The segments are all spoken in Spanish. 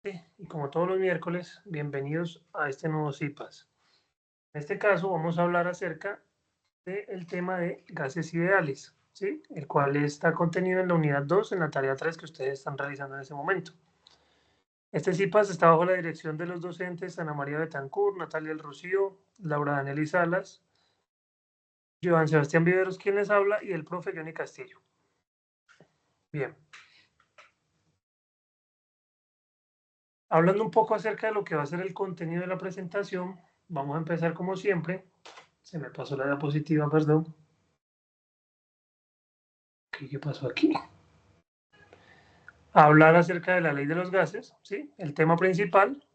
Y como todos los miércoles, bienvenidos a este nuevo CIPAS. En este caso vamos a hablar acerca del tema de gases ideales, ¿sí? El cual está contenido en la unidad 2, en la tarea 3 que ustedes están realizando en ese momento. Este CIPAS está bajo la dirección de los docentes Ana María Betancourt, Natalia El Rocío, Laura Daniela Salas, Joan Sebastián Viveros quien les habla y el profe Johnny Castillo. Bien. Hablando un poco acerca de lo que va a ser el contenido de la presentación, vamos a empezar como siempre. Se me pasó la diapositiva, perdón. ¿Qué pasó aquí? Hablar acerca de la ley de los gases, ¿sí? El tema principal.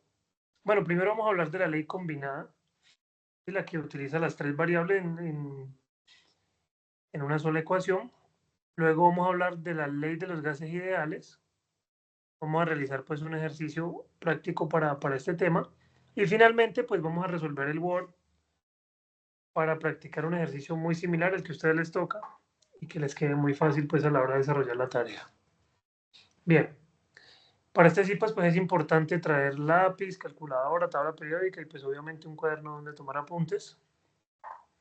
Bueno, primero vamos a hablar de la ley combinada, de la que utiliza las tres variables en una sola ecuación. Luego vamos a hablar de la ley de los gases ideales. Vamos a realizar pues un ejercicio práctico para este tema. Y finalmente pues vamos a resolver el Word para practicar un ejercicio muy similar al que a ustedes les toca y que les quede muy fácil pues a la hora de desarrollar la tarea. Bien, para este sí pues es importante traer lápiz, calculadora, tabla periódica y pues obviamente un cuaderno donde tomar apuntes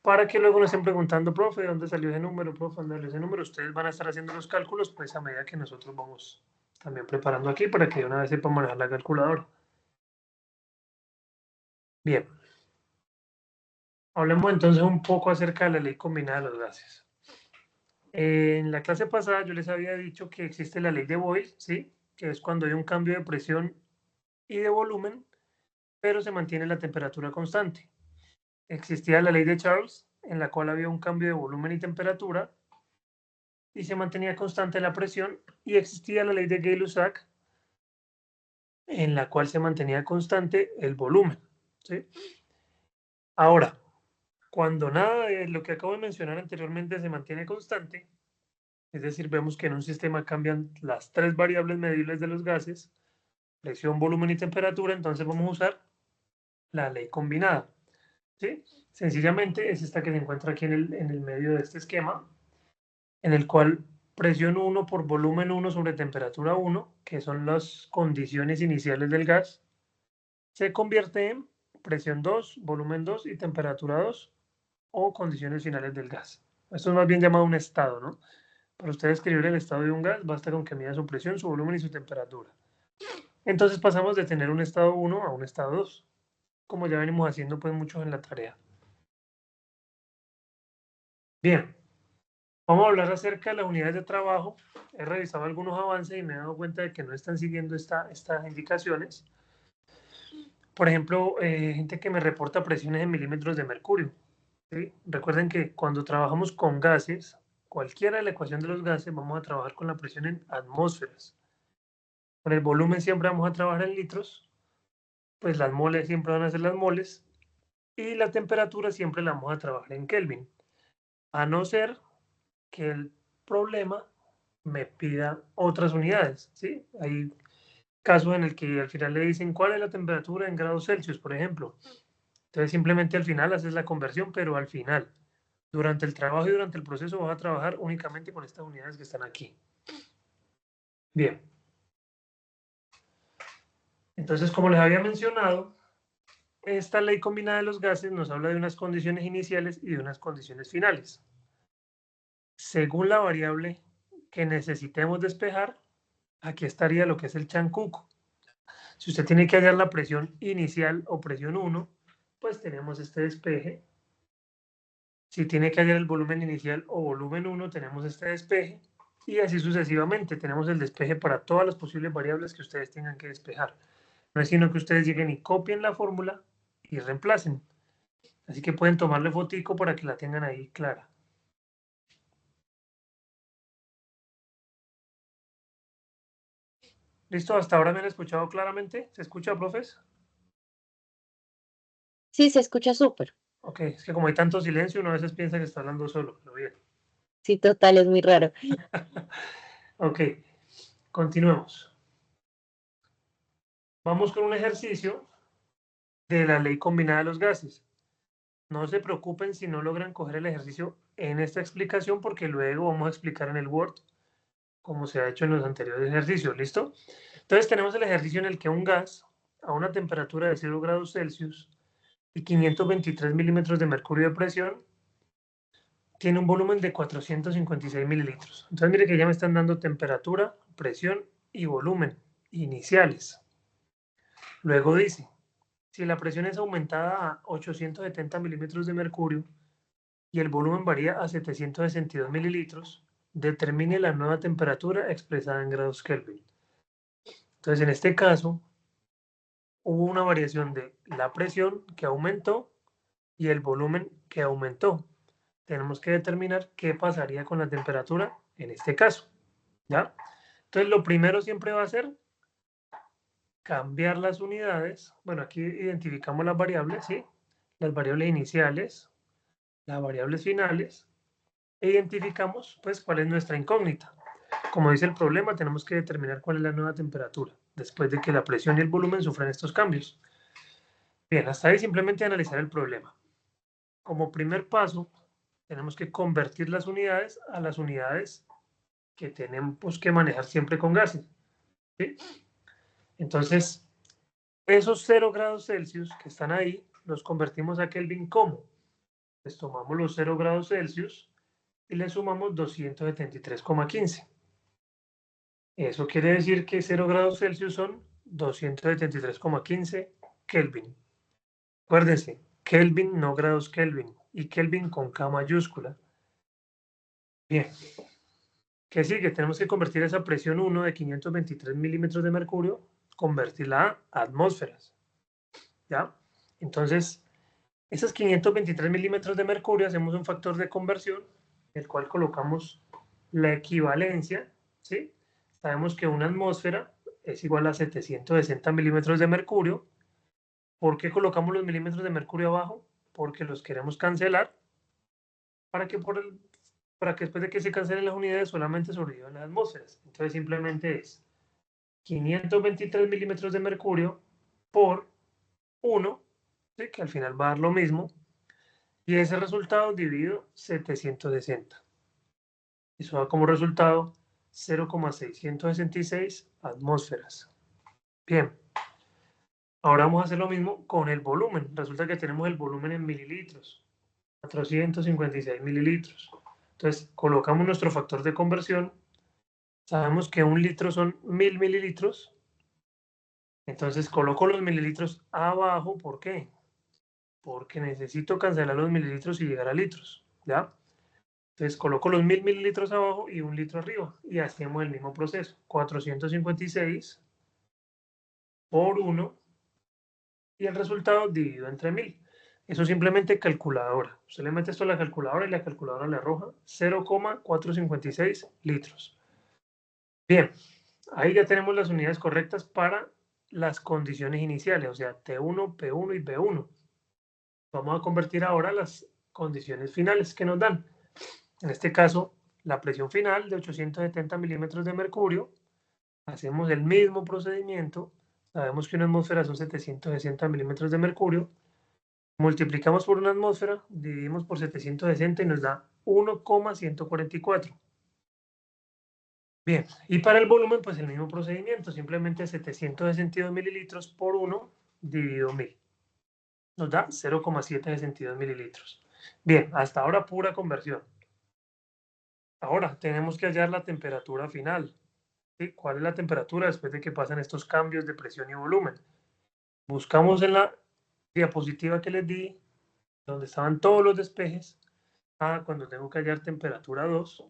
para que luego nos estén preguntando, profe, ¿de dónde salió ese número? Profe, ¿dónde salió ese número? Ustedes van a estar haciendo los cálculos pues a medida que nosotros vamos también preparando aquí para que de una vez sepan manejar la calculadora. Bien, hablemos entonces un poco acerca de la ley combinada de los gases. En la clase pasada yo les había dicho que existe la ley de Boyle, ¿sí? Que es cuando hay un cambio de presión y de volumen, pero se mantiene la temperatura constante. Existía la ley de Charles, en la cual había un cambio de volumen y temperatura, y se mantenía constante la presión, y existía la ley de Gay-Lussac, en la cual se mantenía constante el volumen, ¿sí? Ahora, cuando nada de lo que acabo de mencionar anteriormente se mantiene constante, es decir, vemos que en un sistema cambian las tres variables medibles de los gases, presión, volumen y temperatura, entonces vamos a usar la ley combinada, ¿sí? Sencillamente es esta que se encuentra aquí en el medio de este esquema, en el cual presión 1 por volumen 1 sobre temperatura 1, que son las condiciones iniciales del gas, se convierte en presión 2, volumen 2 y temperatura 2, o condiciones finales del gas. Esto es más bien llamado un estado, ¿no? Para usted escribir el estado de un gas, basta con que mida su presión, su volumen y su temperatura. Entonces pasamos de tener un estado 1 a un estado 2, como ya venimos haciendo pues muchos en la tarea. Bien, vamos a hablar acerca de las unidades de trabajo. He revisado algunos avances y me he dado cuenta de que no están siguiendo estas indicaciones. Por ejemplo, gente que me reporta presiones en milímetros de mercurio, ¿sí? Recuerden que cuando trabajamos con gases, cualquiera de la ecuación de los gases, vamos a trabajar con la presión en atmósferas. Con el volumen siempre vamos a trabajar en litros, pues las moles siempre van a ser las moles, y la temperatura siempre la vamos a trabajar en Kelvin, a no ser que el problema me pida otras unidades, ¿sí? Hay casos en el que al final le dicen cuál es la temperatura en grados Celsius, por ejemplo. Entonces simplemente al final haces la conversión, pero al final, durante el trabajo y durante el proceso vas a trabajar únicamente con estas unidades que están aquí. Bien. Entonces, como les había mencionado, esta ley combinada de los gases nos habla de unas condiciones iniciales y de unas condiciones finales. Según la variable que necesitemos despejar, aquí estaría lo que es el chancuco. Si usted tiene que hallar la presión inicial o presión 1, pues tenemos este despeje. Si tiene que hallar el volumen inicial o volumen 1, tenemos este despeje. Y así sucesivamente, tenemos el despeje para todas las posibles variables que ustedes tengan que despejar. No es sino que ustedes lleguen y copien la fórmula y reemplacen. Así que pueden tomarle fotico para que la tengan ahí clara. ¿Listo? ¿Hasta ahora me han escuchado claramente? ¿Se escucha, profes? Sí, se escucha súper. Ok, es que como hay tanto silencio, uno a veces piensa que está hablando solo, pero bien. Sí, total, es muy raro. Ok, continuemos. Vamos con un ejercicio de la ley combinada de los gases. No se preocupen si no logran coger el ejercicio en esta explicación, porque luego vamos a explicar en el Word cómo se ha hecho en los anteriores ejercicios. ¿Listo? Entonces tenemos el ejercicio en el que un gas a una temperatura de 0 grados Celsius y 523 milímetros de mercurio de presión tiene un volumen de 456 mililitros. Entonces mire que ya me están dando temperatura, presión y volumen iniciales. Luego dice, si la presión es aumentada a 870 milímetros de mercurio y el volumen varía a 762 mililitros, determine la nueva temperatura expresada en grados Kelvin. Entonces, en este caso, hubo una variación de la presión que aumentó y el volumen que aumentó. Tenemos que determinar qué pasaría con la temperatura en este caso, ¿ya? Entonces, lo primero siempre va a ser cambiar las unidades. Bueno, aquí identificamos las variables, ¿sí? Las variables iniciales, las variables finales, e identificamos, pues, cuál es nuestra incógnita. Como dice el problema, tenemos que determinar cuál es la nueva temperatura, después de que la presión y el volumen sufran estos cambios. Bien, hasta ahí simplemente analizar el problema. Como primer paso, tenemos que convertir las unidades a las unidades que tenemos que manejar siempre con gases, ¿sí? Entonces, esos 0 grados Celsius que están ahí, los convertimos a Kelvin. ¿Cómo? Pues tomamos los 0 grados Celsius y le sumamos 273,15. Eso quiere decir que 0 grados Celsius son 273,15 Kelvin. Acuérdense, Kelvin, no grados Kelvin, y Kelvin con K mayúscula. Bien, ¿qué sigue? Tenemos que convertir esa presión 1 de 523 milímetros de mercurio, convertirla a atmósferas, ¿ya? Entonces, esas 523 milímetros de mercurio hacemos un factor de conversión, el cual colocamos la equivalencia, ¿sí? Sabemos que una atmósfera es igual a 760 milímetros de mercurio. ¿Por qué colocamos los milímetros de mercurio abajo? Porque los queremos cancelar para que, para que después de que se cancelen las unidades solamente sobrevivan las atmósferas. Entonces simplemente es 523 milímetros de mercurio por 1, ¿sí? Que al final va a dar lo mismo, y ese resultado dividido 760. Eso da como resultado 0,666 atmósferas. Bien, ahora vamos a hacer lo mismo con el volumen. Resulta que tenemos el volumen en mililitros, 456 mililitros. Entonces, colocamos nuestro factor de conversión. Sabemos que un litro son 1000 mililitros. Entonces, coloco los mililitros abajo. ¿Por qué? Porque necesito cancelar los mililitros y llegar a litros, ¿ya? Entonces coloco los 1000 mililitros abajo y 1 litro arriba y hacemos el mismo proceso. 456 por 1 y el resultado dividido entre 1000. Eso simplemente calculadora. Usted le mete esto a la calculadora y la calculadora le arroja 0,456 litros. Bien, ahí ya tenemos las unidades correctas para las condiciones iniciales, o sea, T1, P1 y B1. Vamos a convertir ahora las condiciones finales que nos dan. En este caso, la presión final de 870 milímetros de mercurio. Hacemos el mismo procedimiento. Sabemos que una atmósfera son 760 milímetros de mercurio. Multiplicamos por una atmósfera, dividimos por 760 y nos da 1,144. Bien, y para el volumen, pues el mismo procedimiento. Simplemente 762 mililitros por 1 dividido 1000. Nos da 0,762 mililitros. Bien, hasta ahora pura conversión. Ahora tenemos que hallar la temperatura final. ¿Sí? ¿Cuál es la temperatura después de que pasan estos cambios de presión y volumen? Buscamos en la diapositiva que les di, donde estaban todos los despejes. Cuando tengo que hallar temperatura 2,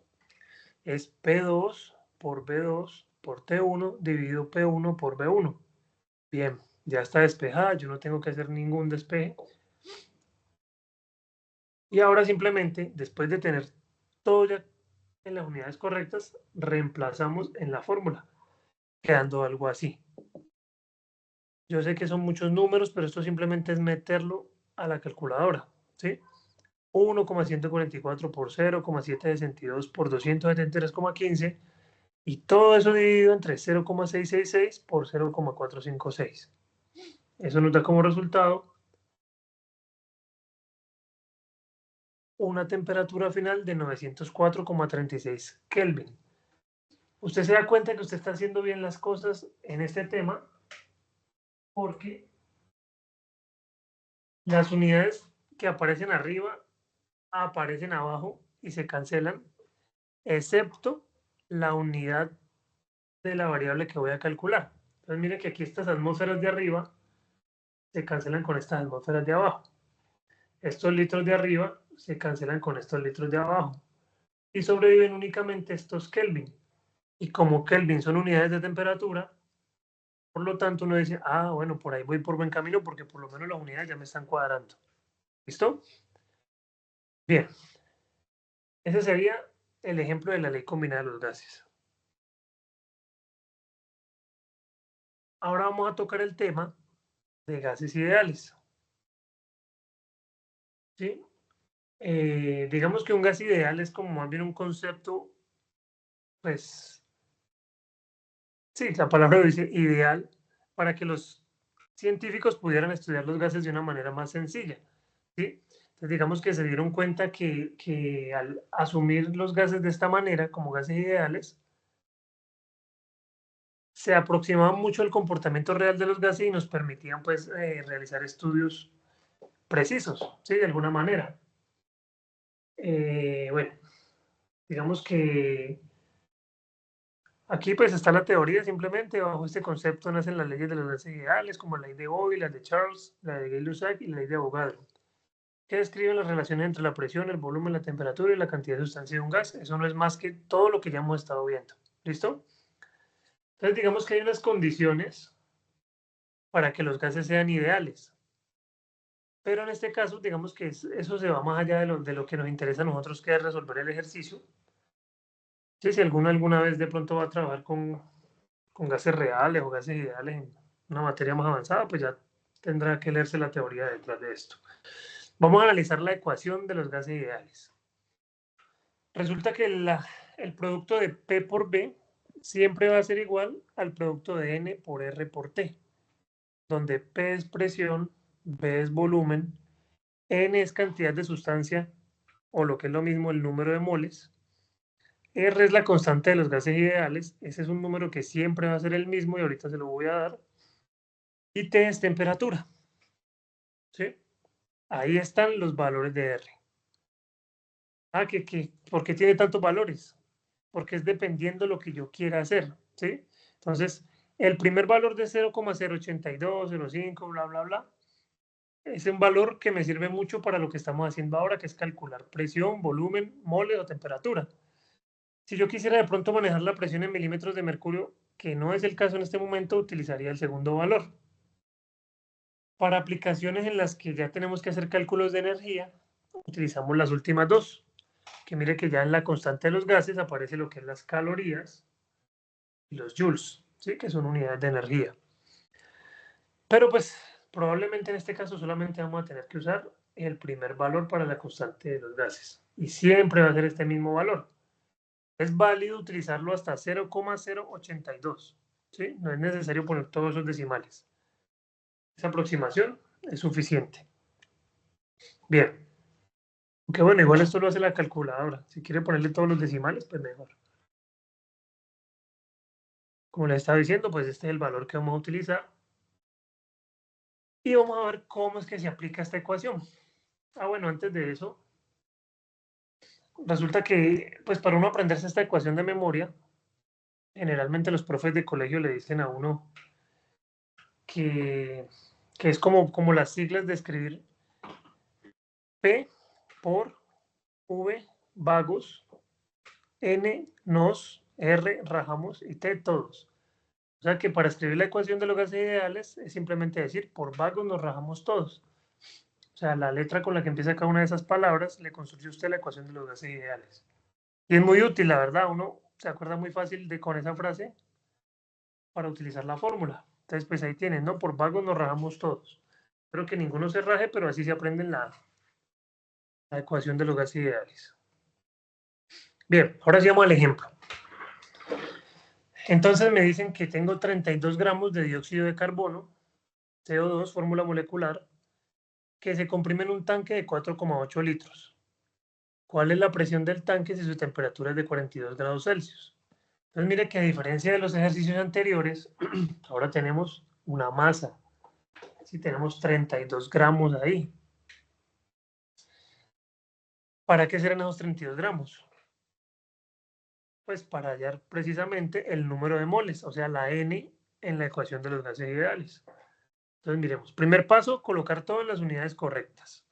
es P2 por B2 por T1 dividido P1 por B1. Bien, ya está despejada, yo no tengo que hacer ningún despeje. Y ahora simplemente, después de tener todo ya en las unidades correctas, reemplazamos en la fórmula, quedando algo así. Yo sé que son muchos números, pero esto simplemente es meterlo a la calculadora, ¿sí? 1,144 por 0,762 por 273,15 y todo eso dividido entre 0,666 por 0,456. Eso nos da como resultado una temperatura final de 904,36 Kelvin. usted se da cuenta que usted está haciendo bien las cosas en este tema porque las unidades que aparecen arriba aparecen abajo y se cancelan, excepto la unidad de la variable que voy a calcular. Entonces mire que aquí estas atmósferas de arriba se cancelan con estas atmósferas de abajo. Estos litros de arriba se cancelan con estos litros de abajo. Y sobreviven únicamente estos Kelvin. Y como Kelvin son unidades de temperatura, por lo tanto uno dice, ah, bueno, por ahí voy por buen camino porque por lo menos las unidades ya me están cuadrando. ¿Listo? Bien. Ese sería el ejemplo de la ley combinada de los gases. Ahora vamos a tocar el tema de gases ideales. ¿Sí? Digamos que un gas ideal es como más bien un concepto, pues, sí, la palabra lo dice ideal, para que los científicos pudieran estudiar los gases de una manera más sencilla. ¿Sí? Entonces, digamos que se dieron cuenta que al asumir los gases de esta manera, como gases ideales, se aproximaban mucho al comportamiento real de los gases y nos permitían, pues, realizar estudios precisos, ¿sí? De alguna manera. Bueno, digamos que aquí pues está la teoría, simplemente bajo este concepto nacen las leyes de los gases ideales, como la ley de Boyle, la de Charles, la de Gay-Lussac y la ley de Avogadro, que describen las relaciones entre la presión, el volumen, la temperatura y la cantidad de sustancia de un gas. Eso no es más que todo lo que ya hemos estado viendo. ¿Listo? Entonces digamos que hay unas condiciones para que los gases sean ideales. Pero en este caso, digamos que eso se va más allá de lo que nos interesa a nosotros, que es resolver el ejercicio. Sí, si alguno alguna vez de pronto va a trabajar con gases reales o gases ideales en una materia más avanzada, pues ya tendrá que leerse la teoría detrás de esto. Vamos a analizar la ecuación de los gases ideales. Resulta que el producto de P por B siempre va a ser igual al producto de N por R por T, donde P es presión, B es volumen, N es cantidad de sustancia, o lo que es lo mismo, el número de moles. R es la constante de los gases ideales, ese es un número que siempre va a ser el mismo y ahorita se lo voy a dar. Y T es temperatura, ¿sí? Ahí están los valores de R. Ah, ¿por qué tiene tantos valores? Porque es dependiendo lo que yo quiera hacer, ¿sí? Entonces, el primer valor de 0,082, 0,5, bla, bla, bla, es un valor que me sirve mucho para lo que estamos haciendo ahora, que es calcular presión, volumen, moles o temperatura. Si yo quisiera de pronto manejar la presión en milímetros de mercurio, que no es el caso en este momento, utilizaría el segundo valor. Para aplicaciones en las que ya tenemos que hacer cálculos de energía, utilizamos las últimas dos, que mire que ya en la constante de los gases aparece lo que es las calorías y los joules, ¿sí? Que son unidades de energía. Pero pues probablemente en este caso solamente vamos a tener que usar el primer valor para la constante de los gases. Y siempre va a ser este mismo valor. Es válido utilizarlo hasta 0,082, ¿sí? No es necesario poner todos esos decimales. Esa aproximación es suficiente. Bien. Aunque bueno, igual esto lo hace la calculadora. Si quiere ponerle todos los decimales, pues mejor. Como les estaba diciendo, pues este es el valor que vamos a utilizar. Y vamos a ver cómo es que se aplica esta ecuación. Ah, bueno, antes de eso, resulta que, pues para uno aprenderse esta ecuación de memoria, generalmente los profes de colegio le dicen a uno que, que es como las siglas de escribir P por V vagos, N nos, R rajamos y T todos. O sea que para escribir la ecuación de los gases ideales es simplemente decir, por vagos nos rajamos todos. O sea, la letra con la que empieza cada una de esas palabras le construye usted la ecuación de los gases ideales. Y es muy útil, la verdad, uno se acuerda muy fácil de con esa frase para utilizar la fórmula. Entonces, pues ahí tienen, ¿no? Por vagos nos rajamos todos. Espero que ninguno se raje, pero así se aprende la ecuación de los gases ideales. Bien, ahora sí vamos al ejemplo. Entonces me dicen que tengo 32 gramos de dióxido de carbono, CO2, fórmula molecular, que se comprime en un tanque de 4,8 litros. ¿Cuál es la presión del tanque si su temperatura es de 42 grados Celsius? Entonces mire que a diferencia de los ejercicios anteriores, ahora tenemos una masa. Sí, tenemos 32 gramos ahí. ¿Para qué serán esos 32 gramos? Pues para hallar precisamente el número de moles, o sea, la N en la ecuación de los gases ideales. Entonces miremos, primer paso, colocar todas las unidades correctas.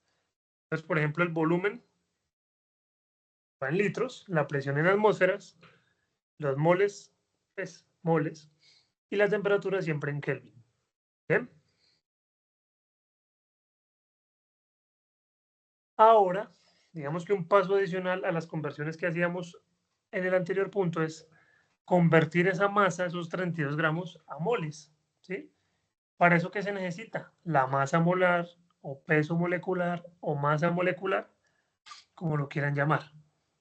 Entonces, por ejemplo, el volumen va en litros, la presión en atmósferas, los moles, pues, moles, y la temperatura siempre en Kelvin. Bien. Ahora, digamos que un paso adicional a las conversiones que hacíamos en el anterior punto es convertir esa masa, esos 32 gramos, a moles, ¿sí? ¿Para eso qué se necesita? La masa molar, o peso molecular, o masa molecular, como lo quieran llamar.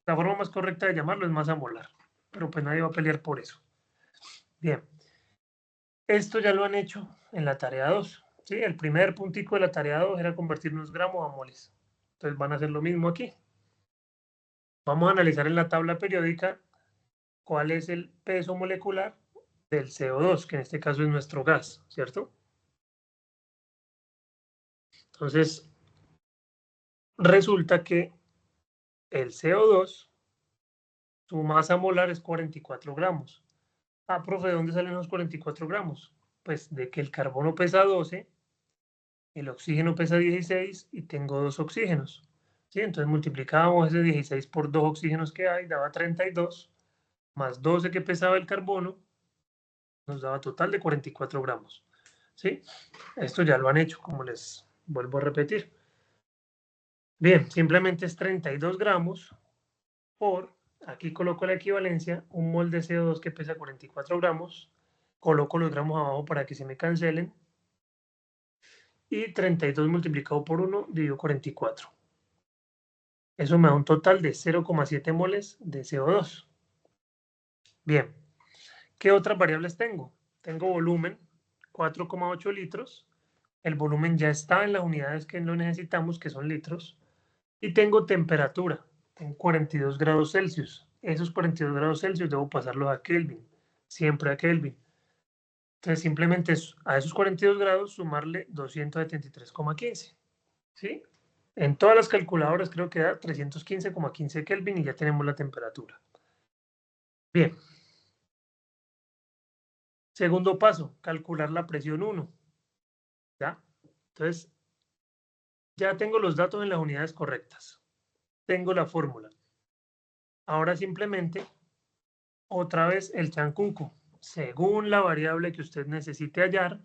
La forma más correcta de llamarlo es masa molar, pero pues nadie va a pelear por eso. Bien, esto ya lo han hecho en la tarea 2, ¿sí? El primer puntico de la tarea 2 era convertir unos gramos a moles. Entonces van a hacer lo mismo aquí. Vamos a analizar en la tabla periódica cuál es el peso molecular del CO2, que en este caso es nuestro gas, ¿cierto? Entonces, resulta que el CO2, su masa molar es 44 gramos. Ah, profe, ¿de dónde salen los 44 gramos? Pues de que el carbono pesa 12, el oxígeno pesa 16 y tengo 2 oxígenos. ¿Sí? Entonces multiplicábamos ese 16 por 2 oxígenos que hay, daba 32, más 12 que pesaba el carbono, nos daba total de 44 gramos. ¿Sí? Esto ya lo han hecho, como les vuelvo a repetir. Bien, simplemente es 32 gramos por, aquí coloco la equivalencia, un mol de CO2 que pesa 44 gramos, coloco los gramos abajo para que se me cancelen, y 32 multiplicado por 1 dividido 44. Eso me da un total de 0,7 moles de CO2. Bien, ¿qué otras variables tengo? Tengo volumen, 4,8 litros. El volumen ya está en las unidades que lo necesitamos, que son litros. Y tengo temperatura, tengo 42 grados Celsius. Esos 42 grados Celsius debo pasarlos a Kelvin, siempre a Kelvin. Entonces simplemente a esos 42 grados sumarle 273,15. ¿Sí? En todas las calculadoras creo que da 315,15 Kelvin y ya tenemos la temperatura. Bien. Segundo paso, calcular la presión 1. ¿Ya? Entonces, ya tengo los datos en las unidades correctas. Tengo la fórmula. Ahora simplemente, otra vez el chancunco. Según la variable que usted necesite hallar,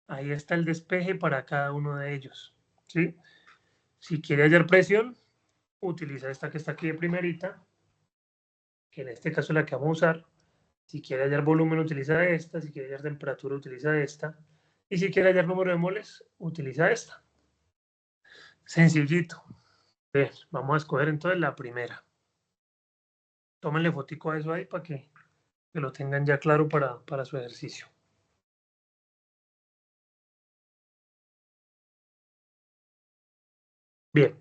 ahí está el despeje para cada uno de ellos. ¿Sí? Si quiere hallar presión, utiliza esta que está aquí de primerita, que en este caso es la que vamos a usar. Si quiere hallar volumen, utiliza esta. Si quiere hallar temperatura, utiliza esta. Y si quiere hallar número de moles, utiliza esta. Sencillito. Bien, vamos a escoger entonces la primera. Tómenle fotico a eso ahí para que lo tengan ya claro para su ejercicio. Bien,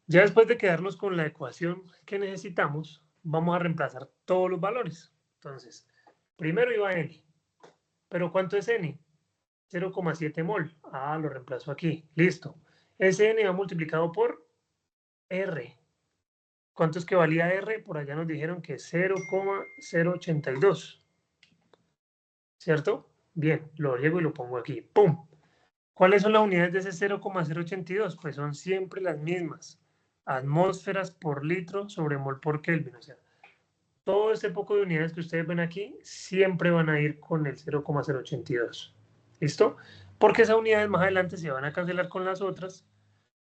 ya después de quedarnos con la ecuación que necesitamos, vamos a reemplazar todos los valores. Entonces, primero iba N. ¿Pero cuánto es N? 0,7 mol. Ah, lo reemplazo aquí. Listo. Ese N va multiplicado por R. ¿Cuánto es que valía R? Por allá nos dijeron que 0,082. ¿Cierto? Bien, lo llevo y lo pongo aquí. ¡Pum! ¿Cuáles son las unidades de ese 0,082? Pues son siempre las mismas. Atmósferas por litro sobre mol por Kelvin. O sea, todo este poco de unidades que ustedes ven aquí siempre van a ir con el 0,082. ¿Listo? Porque esas unidades más adelante se van a cancelar con las otras.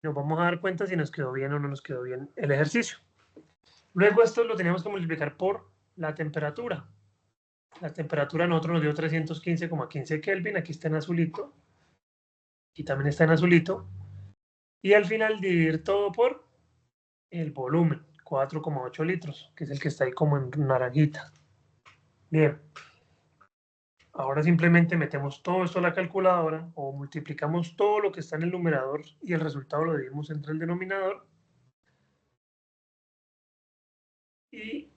Nos vamos a dar cuenta si nos quedó bien o no nos quedó bien el ejercicio. Luego esto lo teníamos que multiplicar por la temperatura. La temperatura a nosotros nos dio 315,15 Kelvin. Aquí está en azulito. Aquí también está en azulito. Y al final dividir todo por el volumen, 4,8 litros, que es el que está ahí como en naranjita. Bien. Ahora simplemente metemos todo esto a la calculadora o multiplicamos todo lo que está en el numerador y el resultado lo dividimos entre el denominador. Y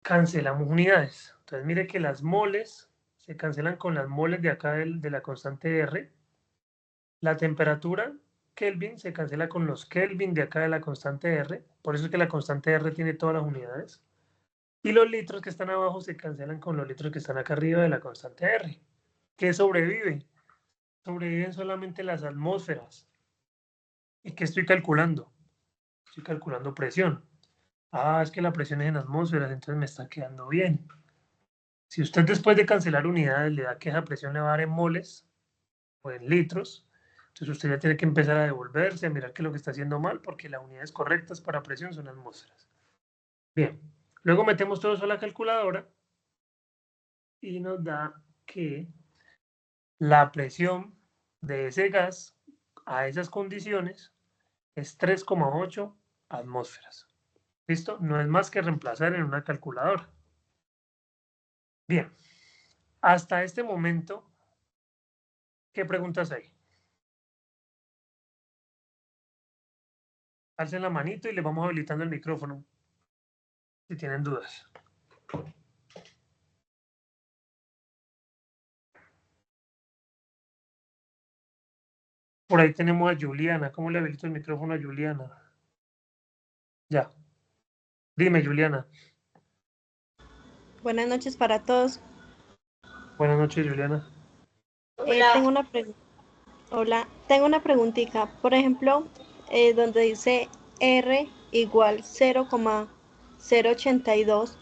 cancelamos unidades. Entonces mire que las moles se cancelan con las moles de acá de la constante R. La temperatura Kelvin se cancela con los Kelvin de acá de la constante R. Por eso es que la constante R tiene todas las unidades. Y los litros que están abajo se cancelan con los litros que están acá arriba de la constante R. ¿Qué sobrevive? Sobreviven solamente las atmósferas. ¿Y qué estoy calculando? Estoy calculando presión. Ah, es que la presión es en atmósferas, entonces me está quedando bien. Si usted después de cancelar unidades le da que esa presión le va a dar en moles o en litros, entonces usted ya tiene que empezar a devolverse, a mirar qué es lo que está haciendo mal, porque las unidades correctas para presión son atmósferas. Bien, luego metemos todo eso a la calculadora y nos da que la presión de ese gas a esas condiciones es 3,8 atmósferas. ¿Listo? No es más que reemplazar en una calculadora. Bien, hasta este momento, ¿qué preguntas hay? Alcen la manito y le vamos habilitando el micrófono si tienen dudas. Por ahí tenemos a Juliana. ¿Cómo le habilito el micrófono a Juliana? Ya. Dime, Juliana. Buenas noches para todos. Buenas noches, Juliana. Tengo una Hola, tengo una preguntita. Por ejemplo, donde dice R igual 0,082,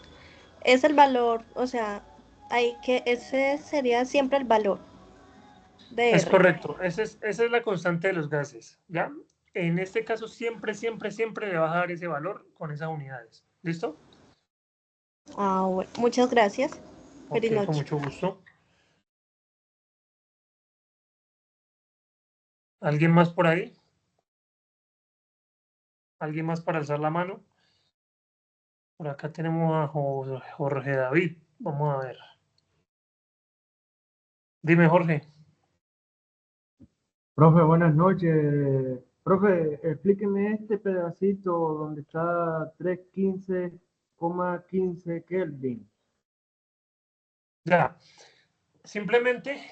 es el valor, o sea, ese sería siempre el valor de Es R. correcto. Esa es la constante de los gases. ¿Ya? En este caso, siempre, siempre, siempre le vas a dar ese valor con esas unidades. ¿Listo? Ah, bueno, muchas gracias. Ok, Feliz con noche. mucho gusto. ¿Alguien más por ahí? ¿Alguien más para alzar la mano? Por acá tenemos a Jorge David. Vamos a ver. Dime, Jorge. Profe, buenas noches. Profe, explíqueme este pedacito donde está 315,15 Kelvin. Ya. Simplemente,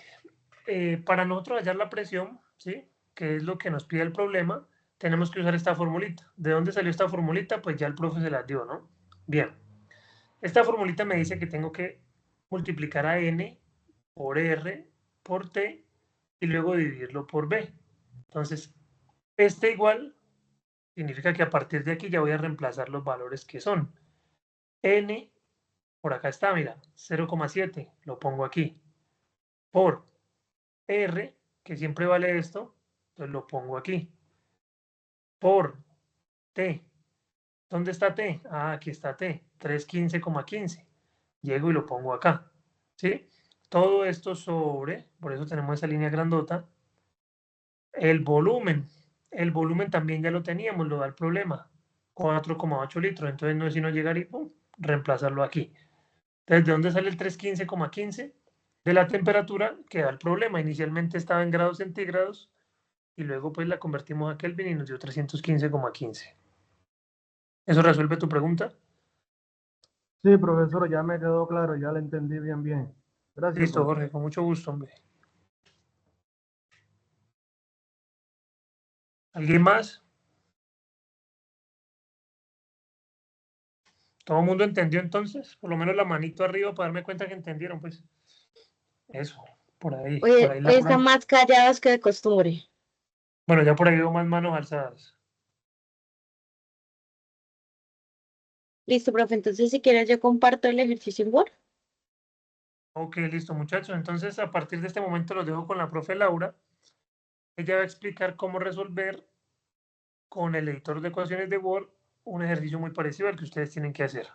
para nosotros hallar la presión, ¿sí? Que es lo que nos pide el problema, tenemos que usar esta formulita. ¿De dónde salió esta formulita? Pues ya el profe se la dio, ¿no? Bien. Esta formulita me dice que tengo que multiplicar a N por R por T y luego dividirlo por B. Entonces, este igual significa que a partir de aquí ya voy a reemplazar los valores que son. N, por acá está, mira, 0,7, lo pongo aquí. Por R, que siempre vale esto, entonces lo pongo aquí. Por T. ¿Dónde está T? Ah, aquí está T, 315,15. Llego y lo pongo acá. ¿Sí? Todo esto sobre, por eso tenemos esa línea grandota, el volumen. El volumen también ya lo teníamos, lo da el problema. 4,8 litros. Entonces no es sino llegar y pum, reemplazarlo aquí. Entonces, ¿de dónde sale el 315,15? De la temperatura que da el problema. Inicialmente estaba en grados centígrados y luego pues la convertimos a Kelvin y nos dio 315,15. ¿Eso resuelve tu pregunta? Sí, profesor, ya me quedó claro, ya lo entendí bien, bien. Gracias, Listo, profe. Jorge, con mucho gusto, hombre. ¿Alguien más? ¿Todo el mundo entendió entonces? Por lo menos la manito arriba para darme cuenta que entendieron, pues. Eso, por Oye, ahí hoy la están más callados que de costumbre. Bueno, ya por ahí veo más manos alzadas. Listo, profe. Entonces, si quieres, yo comparto el ejercicio en Word. Ok, listo, muchachos. Entonces, a partir de este momento los dejo con la profe Laura. Ella va a explicar cómo resolver con el editor de ecuaciones de Word un ejercicio muy parecido al que ustedes tienen que hacer.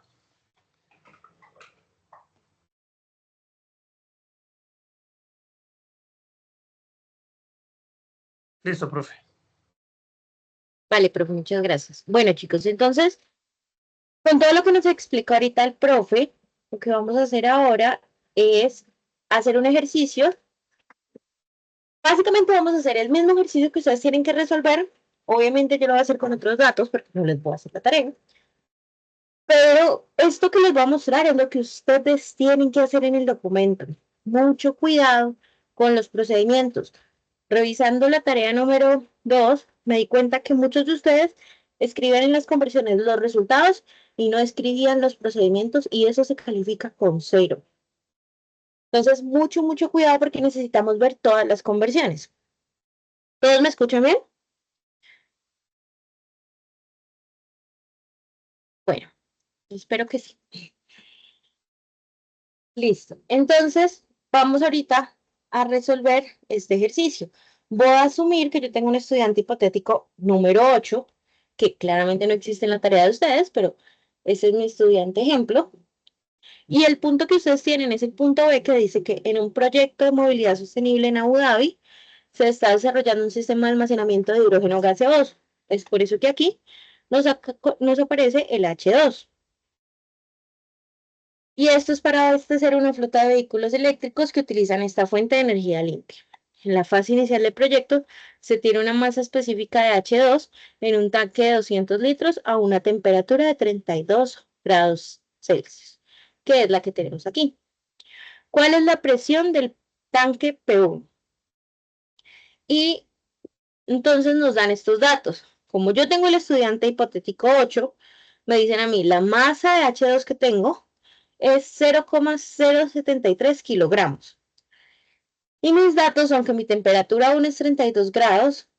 Listo, profe. Vale, profe, muchas gracias. Bueno, chicos, entonces, con todo lo que nos explicó ahorita el profe, lo que vamos a hacer ahora es hacer un ejercicio. Básicamente vamos a hacer el mismo ejercicio que ustedes tienen que resolver. Obviamente yo lo voy a hacer con otros datos porque no les voy a hacer la tarea. Pero esto que les voy a mostrar es lo que ustedes tienen que hacer en el documento. Mucho cuidado con los procedimientos. Revisando la tarea número 2, me di cuenta que muchos de ustedes escriben en las conversiones los resultados y no escribían los procedimientos y eso se califica con 0. Entonces, mucho cuidado porque necesitamos ver todas las conversiones. ¿Todos me escuchan bien? Bueno, espero que sí. Listo. Entonces, vamos ahorita a resolver este ejercicio. Voy a asumir que yo tengo un estudiante hipotético número 8, que claramente no existe en la tarea de ustedes, pero ese es mi estudiante ejemplo. Y el punto que ustedes tienen es el punto B, que dice que en un proyecto de movilidad sostenible en Abu Dhabi se está desarrollando un sistema de almacenamiento de hidrógeno gaseoso. Es por eso que aquí nos aparece el H2. Y esto es para abastecer una flota de vehículos eléctricos que utilizan esta fuente de energía limpia. En la fase inicial del proyecto se tiene una masa específica de H2 en un tanque de 200 litros a una temperatura de 32 grados Celsius, que es la que tenemos aquí. ¿Cuál es la presión del tanque P1? Y entonces nos dan estos datos. Como yo tengo el estudiante hipotético 8, me dicen a mí la masa de H2 que tengo es 0,073 kilogramos. Y mis datos son que mi temperatura aún es 32 grados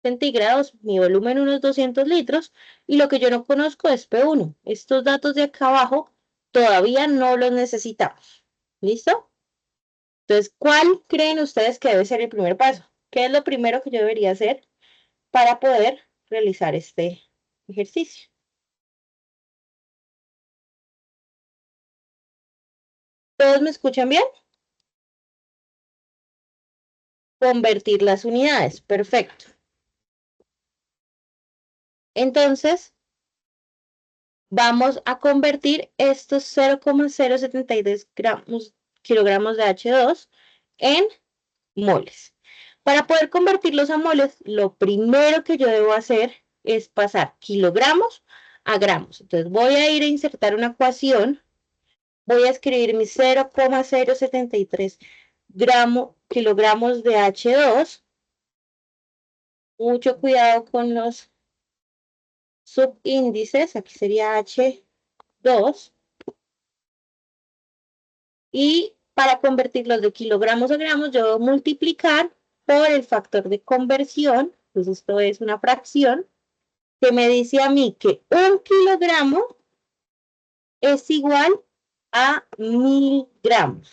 centígrados, mi volumen unos 200 litros, y lo que yo no conozco es P1. Estos datos de acá abajo todavía no los necesitamos. ¿Listo? Entonces, ¿cuál creen ustedes que debe ser el primer paso? ¿Qué es lo primero que yo debería hacer para poder realizar este ejercicio? ¿Todos me escuchan bien? Convertir las unidades. Perfecto. Entonces, vamos a convertir estos 0,073 kilogramos de H2 en moles. Para poder convertirlos a moles, lo primero que yo debo hacer es pasar kilogramos a gramos. Entonces voy a ir a insertar una ecuación. Voy a escribir mis 0,073 kilogramos de H2. Mucho cuidado con los subíndices. Aquí sería H2. Y para convertirlos de kilogramos a gramos, yo debo multiplicar por el factor de conversión. Pues esto es una fracción que me dice a mí que 1 kilogramo es igual a 1000 gramos.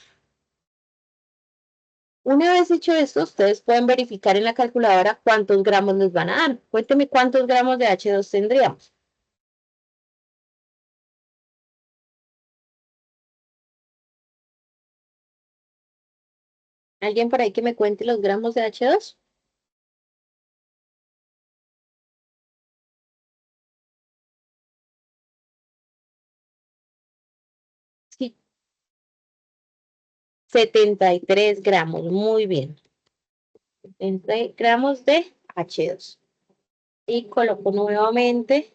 Una vez hecho esto, ustedes pueden verificar en la calculadora cuántos gramos les van a dar. Cuénteme cuántos gramos de H2 tendríamos. ¿Alguien por ahí que me cuente los gramos de H2? Sí, 73 gramos. Muy bien. 70 gramos de H2. Y coloco nuevamente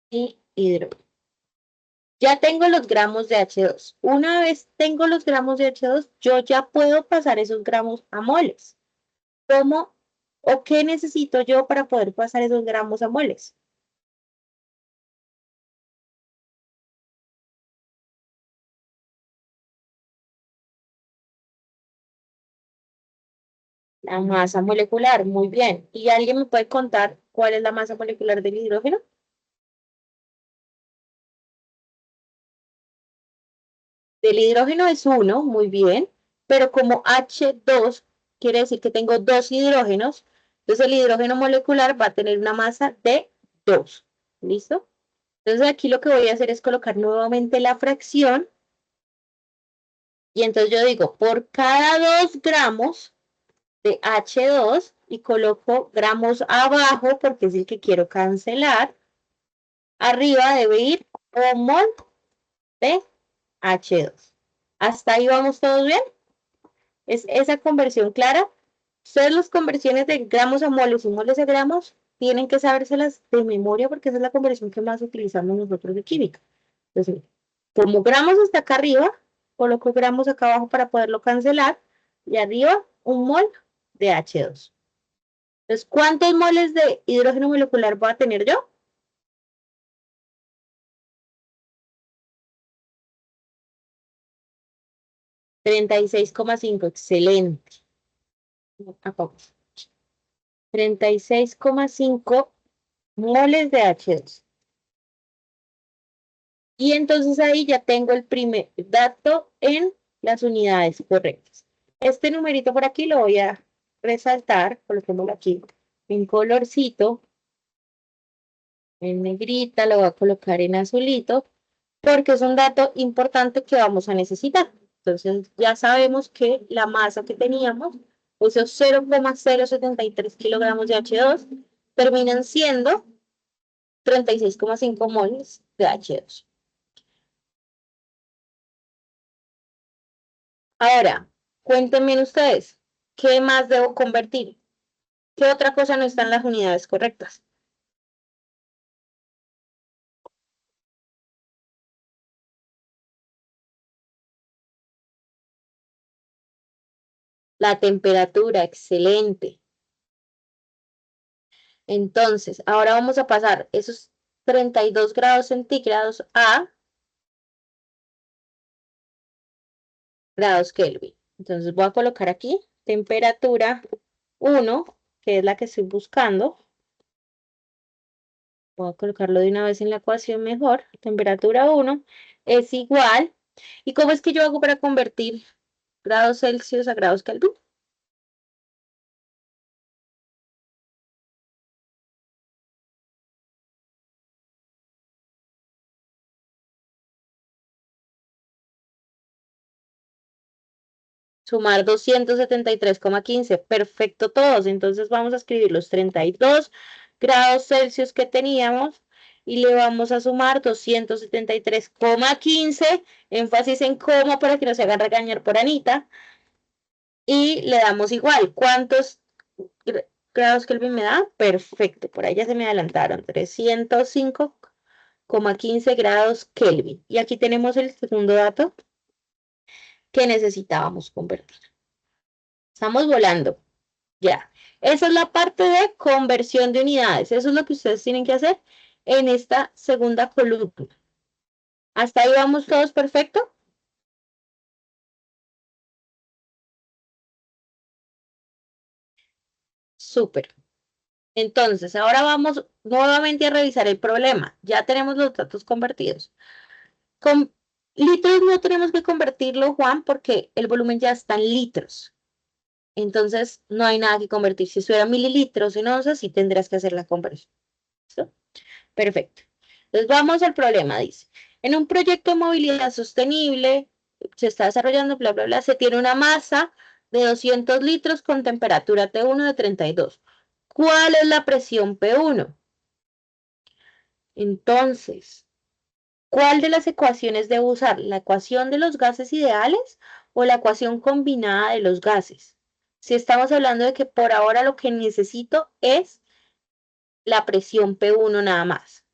y hidrógeno. Ya tengo los gramos de H2. Una vez tengo los gramos de H2, yo ya puedo pasar esos gramos a moles. ¿Cómo o qué necesito yo para poder pasar esos gramos a moles? La masa molecular, muy bien. ¿Y alguien me puede contar cuál es la masa molecular del hidrógeno? Del hidrógeno es 1, muy bien, pero como H2 quiere decir que tengo dos hidrógenos, entonces el hidrógeno molecular va a tener una masa de 2. ¿Listo? Entonces aquí lo que voy a hacer es colocar nuevamente la fracción. Y entonces yo digo, por cada 2 gramos de H2, y coloco gramos abajo porque es el que quiero cancelar, arriba debe ir un mol de H2. ¿Hasta ahí vamos todos bien? ¿Es esa conversión clara? ¿Ustedes las conversiones de gramos a moles y moles a gramos tienen que sabérselas de memoria porque esa es la conversión que más utilizamos nosotros de química. Entonces, como gramos está acá arriba, coloco gramos acá abajo para poderlo cancelar, y arriba un mol de H2. Entonces, ¿cuántos moles de hidrógeno molecular voy a tener yo? $36,5, excelente. Acá. 36,5 moles de H2. Y entonces ahí ya tengo el primer dato en las unidades correctas. Este numerito por aquí lo voy a resaltar, coloquémoslo aquí en colorcito, en negrita, lo voy a colocar en azulito, porque es un dato importante que vamos a necesitar. Entonces ya sabemos que la masa que teníamos, esos 0,073 kilogramos de H2, terminan siendo 36,5 moles de H2. Ahora, cuéntenme ustedes, ¿qué más debo convertir? ¿Qué otra cosa no está en las unidades correctas? La temperatura, excelente. Entonces, ahora vamos a pasar esos 32 grados centígrados a grados Kelvin. Entonces voy a colocar aquí temperatura 1, que es la que estoy buscando. Voy a colocarlo de una vez en la ecuación mejor. Temperatura 1 es igual. ¿Y cómo es que yo hago para convertir grados Celsius a grados Kelvin? Sumar 273,15. Perfecto todos. Entonces vamos a escribir los 32 grados Celsius que teníamos y le vamos a sumar 273,15. Énfasis en coma para que no se hagan regañar por Anita. Y le damos igual. ¿Cuántos grados Kelvin me da? Perfecto. Por ahí ya se me adelantaron. 305,15 grados Kelvin. Y aquí tenemos el segundo dato que necesitábamos convertir. Estamos volando. Ya. Esa es la parte de conversión de unidades. Eso es lo que ustedes tienen que hacer en esta segunda columna. ¿Hasta ahí vamos todos perfecto? Súper. Entonces, ahora vamos nuevamente a revisar el problema. Ya tenemos los datos convertidos. Con litros no tenemos que convertirlo, Juan, porque el volumen ya está en litros. Entonces, no hay nada que convertir. Si estuviera mililitros en onzas, sí tendrás que hacer la conversión. ¿Listo? Perfecto. Entonces, vamos al problema, dice. En un proyecto de movilidad sostenible, se está desarrollando, bla, bla, bla, se tiene una masa de 200 litros con temperatura T1 de 32. ¿Cuál es la presión P1? Entonces, ¿cuál de las ecuaciones debo usar? ¿La ecuación de los gases ideales o la ecuación combinada de los gases? Si estamos hablando de que por ahora lo que necesito es la presión P1 nada más.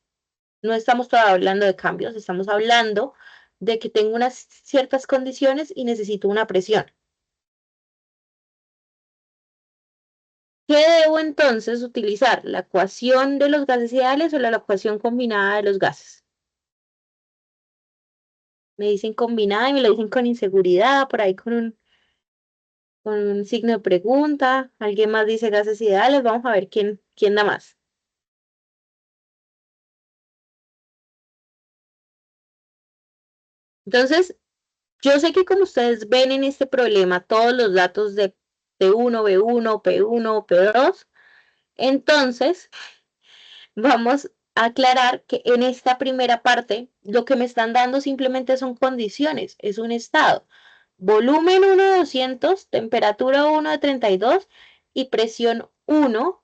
No estamos todavía hablando de cambios, estamos hablando de que tengo unas ciertas condiciones y necesito una presión. ¿Qué debo entonces utilizar? ¿La ecuación de los gases ideales o la ecuación combinada de los gases? Me dicen combinada y me lo dicen con inseguridad, por ahí con un signo de pregunta. ¿Alguien más dice gases ideales? Vamos a ver quién da más. Entonces, yo sé que como ustedes ven en este problema todos los datos de T1, B1, P1, P2, entonces vamos a aclarar que en esta primera parte lo que me están dando simplemente son condiciones, es un estado. Volumen 1 de 200, temperatura 1 de 32 y presión 1.